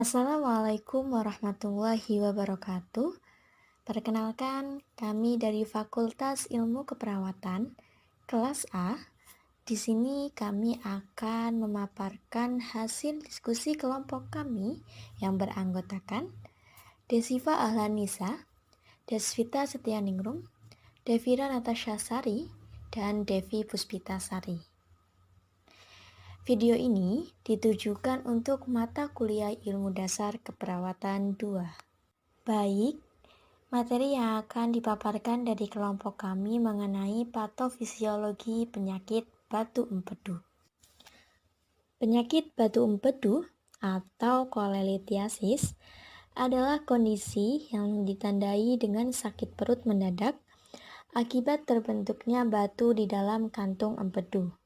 Assalamualaikum warahmatullahi wabarakatuh. Perkenalkan, kami dari Fakultas Ilmu Keperawatan, kelas A. Di sini kami akan memaparkan hasil diskusi kelompok kami yang beranggotakan Desiva Ahlanisa, Desvita Setianingrum, Devira Natasha Sari, dan Devi Puspitasari. Video ini ditujukan untuk mata kuliah Ilmu Dasar Keperawatan 2. Baik, materi yang akan dipaparkan dari kelompok kami mengenai patofisiologi penyakit batu empedu. Penyakit batu empedu atau kolelithiasis adalah kondisi yang ditandai dengan sakit perut mendadak akibat terbentuknya batu di dalam kantung empedu.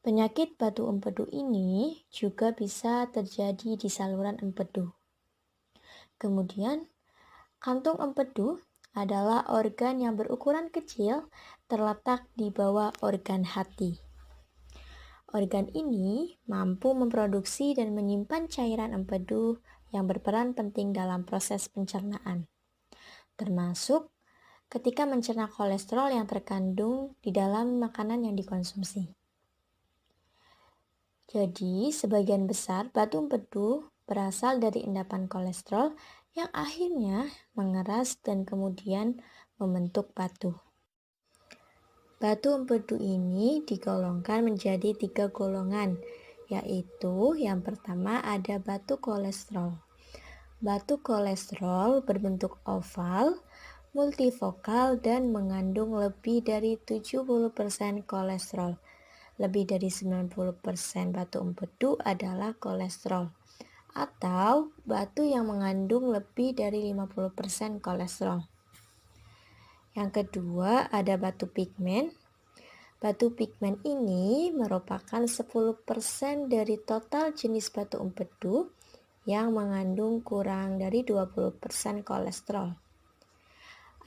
Penyakit batu empedu ini juga bisa terjadi di saluran empedu. Kemudian, kantung empedu adalah organ yang berukuran kecil terletak di bawah organ hati. Organ ini mampu memproduksi dan menyimpan cairan empedu yang berperan penting dalam proses pencernaan, termasuk ketika mencerna kolesterol yang terkandung di dalam makanan yang dikonsumsi. Jadi, sebagian besar batu empedu berasal dari endapan kolesterol yang akhirnya mengeras dan kemudian membentuk batu. Batu empedu ini digolongkan menjadi 3 golongan, yaitu yang pertama ada batu kolesterol. Batu kolesterol berbentuk oval, multifokal, dan mengandung lebih dari 70% kolesterol. Lebih dari 90% batu empedu adalah kolesterol atau batu yang mengandung lebih dari 50% kolesterol. Yang kedua ada batu pigmen. Batu pigmen ini merupakan 10% dari total jenis batu empedu yang mengandung kurang dari 20% kolesterol.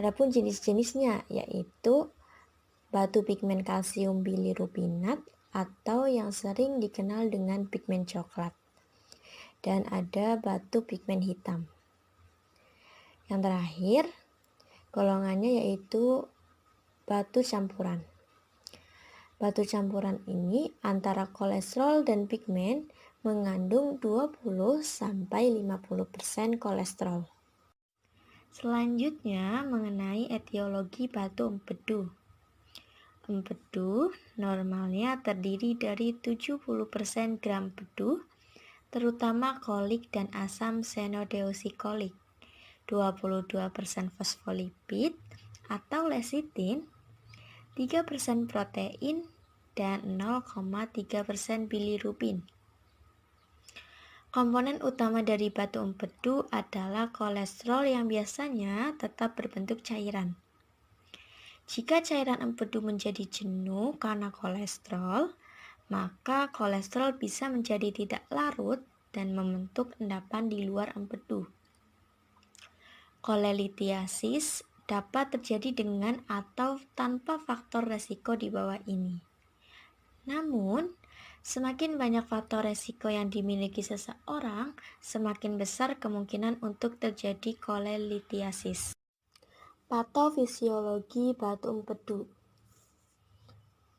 Adapun jenis-jenisnya yaitu batu pigmen kalsium bilirubinat atau yang sering dikenal dengan pigmen coklat. Dan ada batu pigmen hitam. Yang terakhir, golongannya yaitu batu campuran. Batu campuran ini antara kolesterol dan pigmen mengandung 20-50% kolesterol. Selanjutnya mengenai etiologi batu empedu. Empedu normalnya terdiri dari 70% gram empedu, terutama kolik dan asam senodeosikolik, 22% fosfolipid atau lecitin, 3% protein, dan 0,3% bilirubin. Komponen utama dari batu empedu adalah kolesterol yang biasanya tetap berbentuk cairan. Jika cairan empedu menjadi jenuh karena kolesterol, maka kolesterol bisa menjadi tidak larut dan membentuk endapan di luar empedu. Kolelithiasis dapat terjadi dengan atau tanpa faktor resiko di bawah ini. Namun, semakin banyak faktor resiko yang dimiliki seseorang, semakin besar kemungkinan untuk terjadi kolelithiasis. Patofisiologi batu empedu.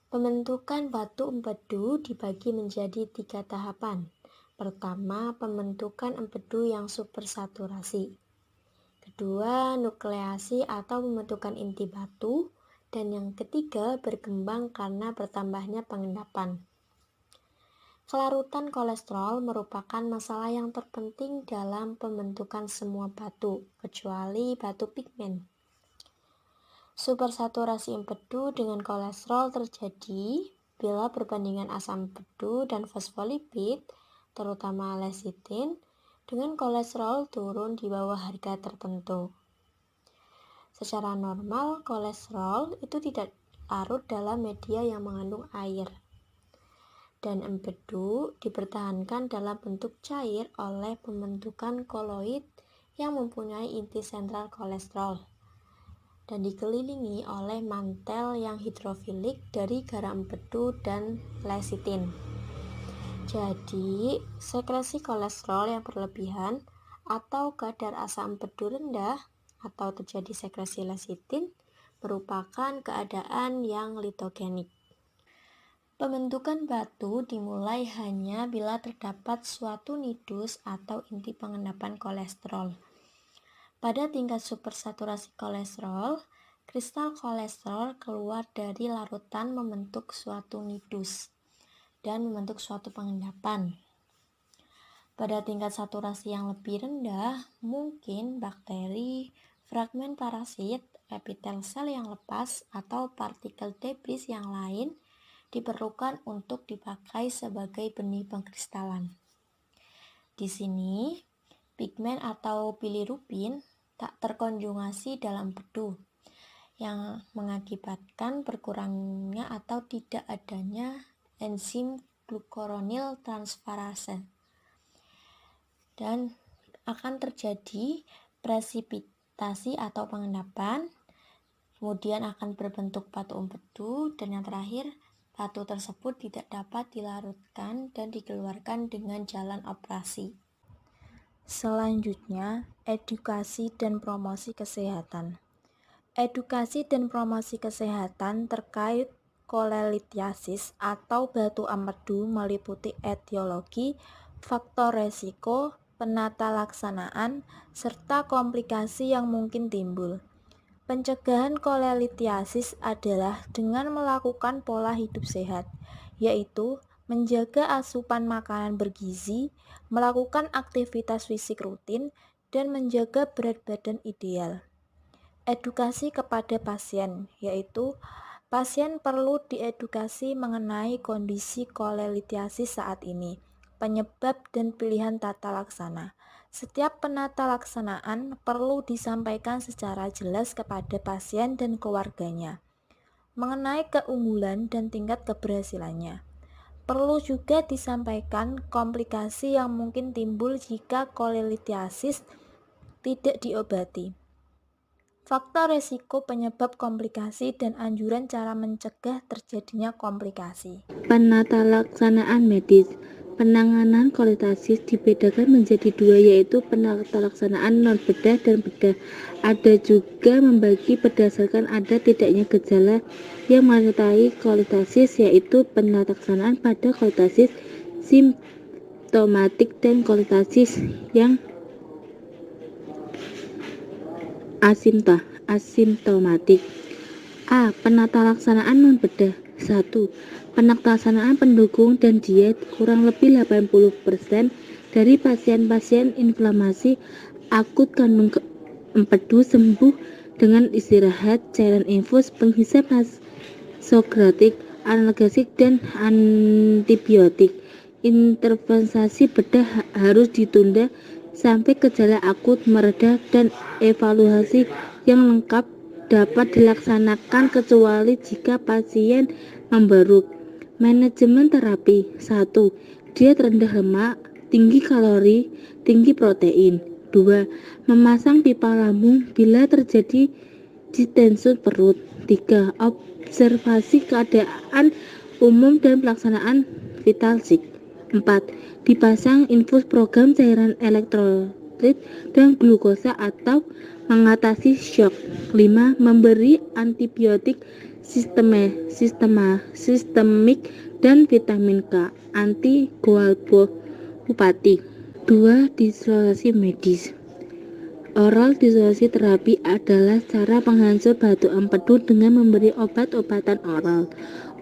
Pembentukan batu empedu dibagi menjadi 3 tahapan. Pertama, pembentukan empedu yang supersaturasi. Kedua, nukleasi atau pembentukan inti batu. Dan yang ketiga, berkembang karena bertambahnya pengendapan. Kelarutan kolesterol merupakan masalah yang terpenting dalam pembentukan semua batu, kecuali batu pigmen. Supersaturasi empedu dengan kolesterol terjadi bila perbandingan asam empedu dan fosfolipid, terutama lecitin, dengan kolesterol turun di bawah harga tertentu. Secara normal, kolesterol itu tidak larut dalam media yang mengandung air, dan empedu dipertahankan dalam bentuk cair oleh pembentukan koloid yang mempunyai inti sentral kolesterol dan dikelilingi oleh mantel yang hidrofilik dari garam empedu dan lecitin. Jadi, sekresi kolesterol yang berlebihan atau kadar asam empedu rendah atau terjadi sekresi lesitin merupakan keadaan yang litogenik. Pembentukan batu dimulai hanya bila terdapat suatu nidus atau inti pengendapan kolesterol. Pada tingkat supersaturasi kolesterol, kristal kolesterol keluar dari larutan membentuk suatu nidus dan membentuk suatu pengendapan. Pada tingkat saturasi yang lebih rendah, mungkin bakteri, fragmen parasit, epitel sel yang lepas, atau partikel debris yang lain diperlukan untuk dipakai sebagai benih pengkristalan. Di sini, pigmen atau bilirubin tak terkonjugasi dalam empedu, yang mengakibatkan berkurangnya atau tidak adanya enzim glucuronil transferase, dan akan terjadi presipitasi atau pengendapan, kemudian akan berbentuk batu empedu, dan yang terakhir, batu tersebut tidak dapat dilarutkan dan dikeluarkan dengan jalan operasi. Selanjutnya, edukasi dan promosi kesehatan. Edukasi dan promosi kesehatan terkait kolelithiasis atau batu empedu meliputi etiologi, faktor resiko, penata laksanaan, serta komplikasi yang mungkin timbul. Pencegahan kolelithiasis adalah dengan melakukan pola hidup sehat, yaitu menjaga asupan makanan bergizi, melakukan aktivitas fisik rutin, dan menjaga berat badan ideal. Edukasi kepada pasien, yaitu pasien perlu diedukasi mengenai kondisi kolelithiasis saat ini, penyebab dan pilihan tata laksana. Setiap penata laksanaan perlu disampaikan secara jelas kepada pasien dan keluarganya mengenai keunggulan dan tingkat keberhasilannya. Perlu juga disampaikan komplikasi yang mungkin timbul jika kolelithiasis tidak diobati, faktor risiko penyebab komplikasi, dan anjuran cara mencegah terjadinya komplikasi. Penata laksanaan medis. Penanganan kolelithiasis dibedakan menjadi dua, yaitu penata laksanaan non bedah dan bedah. Ada juga membagi berdasarkan ada tidaknya gejala yang menyertai kolelithiasis, yaitu penata laksanaan pada kolelithiasis simptomatik dan kolelithiasis yang asimptomatik. A. Penata laksanaan non bedah. 1. Penata laksanaan pendukung dan diet. Kurang lebih 80% dari pasien-pasien inflamasi akut kandung empedu sembuh dengan istirahat, cairan infus, penghisap nasogastric, analgesik, dan antibiotik. Intervensi bedah harus ditunda sampai gejala akut mereda dan evaluasi yang lengkap dapat dilaksanakan kecuali jika pasien memburuk. Manajemen terapi. 1. Diet rendah lemak, tinggi kalori, tinggi protein. 2. Memasang pipa lambung bila terjadi distensi perut. 3. Observasi keadaan umum dan pelaksanaan vital sign. 4. Dipasang infus program cairan elektrolit dan glukosa atau mengatasi shock. 5. Memberi antibiotik sistemik dan vitamin K, anti-koagulopati. 2. Disolusi medis. Oral disolusi terapi adalah cara penghancur batu empedu dengan memberi obat-obatan oral.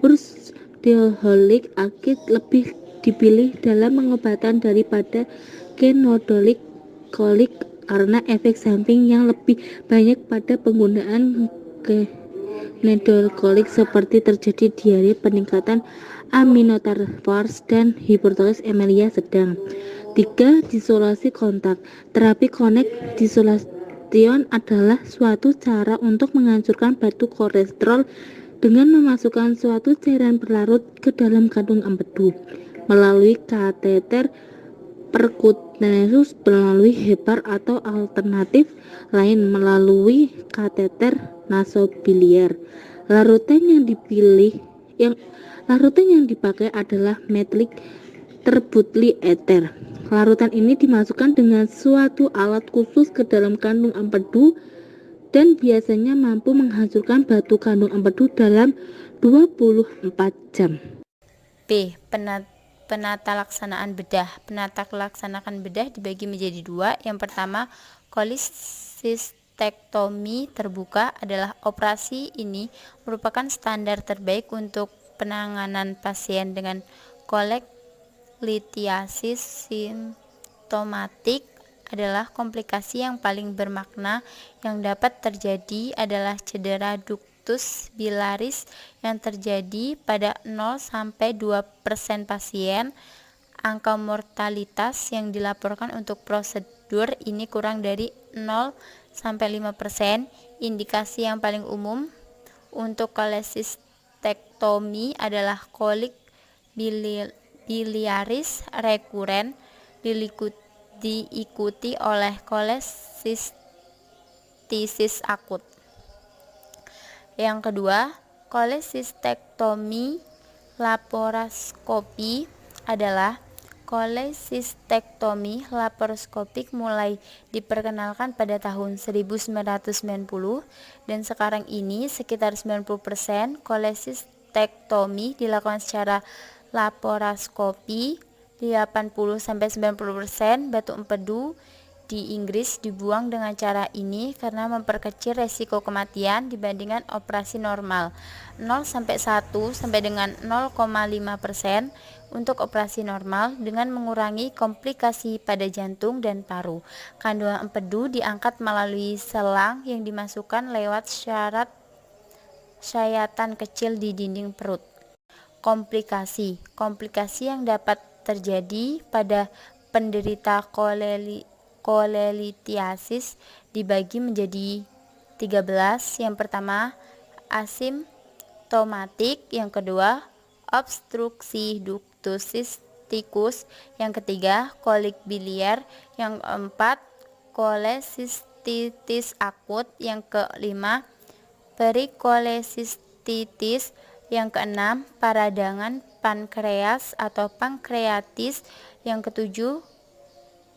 Ursodeoxycholic acid lebih dipilih dalam pengobatan daripada kenodolic kolik karena efek samping yang lebih banyak pada penggunaan kenodolic seperti terjadi diare, peningkatan aminotransferase, dan hipertosis emilia sedang. 3. Disolusi kontak. Terapi connect dissolution adalah suatu cara untuk menghancurkan batu kolesterol dengan memasukkan suatu cairan berlarut ke dalam kandung empedu melalui kateter percutaneous, melalui hepar, atau alternatif lain melalui kateter nasobiliar. Larutan yang dipakai adalah methylic terbutli eter. Larutan ini dimasukkan dengan suatu alat khusus ke dalam kandung empedu dan biasanya mampu menghancurkan batu kandung empedu dalam 24 jam. B. Penata laksanaan bedah. Penata laksanaan bedah dibagi menjadi dua. Yang pertama, kolesistektomi terbuka adalah operasi ini merupakan standar terbaik untuk penanganan pasien dengan kolelitiasis simptomatik. Adalah komplikasi yang paling bermakna yang dapat terjadi adalah cedera ductus biliaris yang terjadi pada 0-2% pasien. Angka mortalitas yang dilaporkan untuk prosedur ini kurang dari 0-5%. Indikasi yang paling umum untuk kolesistektomi adalah kolik biliaris rekuren diikuti oleh kolesistisis akut. Yang kedua, kolesistektomi laparoskopi adalah kolesistektomi laparoskopik mulai diperkenalkan pada tahun 1990 dan sekarang ini sekitar 90% kolesistektomi dilakukan secara laparoskopi. 80-90% batu empedu di Inggris dibuang dengan cara ini karena memperkecil resiko kematian dibandingkan operasi normal. 0-1 sampai dengan 0,5% untuk operasi normal dengan mengurangi komplikasi pada jantung dan paru. Kandungan empedu diangkat melalui selang yang dimasukkan lewat syayatan kecil di dinding perut. Komplikasi yang dapat terjadi pada penderita kolelitiasis dibagi menjadi 13. Yang pertama, asimptomatik. Yang kedua, obstruksi ductus cysticus. Yang ketiga, kolik biliar. Yang keempat, kolesistitis akut. Yang kelima, perikolesistitis. Yang keenam, peradangan pankreas atau pankreatis. Yang ketujuh,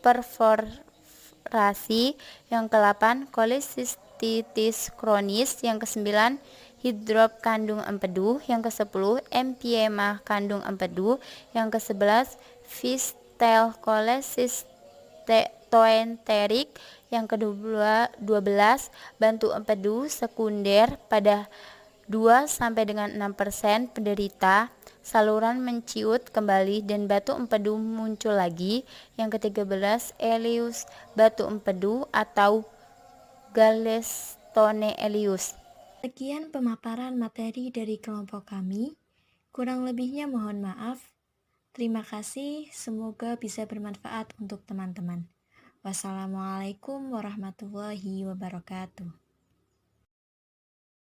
perforasi. Yang ke-8, kolesistitis kronis. Yang ke-9, hidrop kandung empedu. Yang ke-10, empiema kandung empedu. Yang ke-11, fistel kolesistoenterik. Yang ke-12, bantu empedu sekunder pada 2-6% penderita. Saluran menciut kembali dan batu empedu muncul lagi. Yang ke-13, Elius batu empedu atau Gallstone Elius. Sekian pemaparan materi dari kelompok kami. Kurang lebihnya mohon maaf. Terima kasih, semoga bisa bermanfaat untuk teman-teman. Wassalamualaikum warahmatullahi wabarakatuh.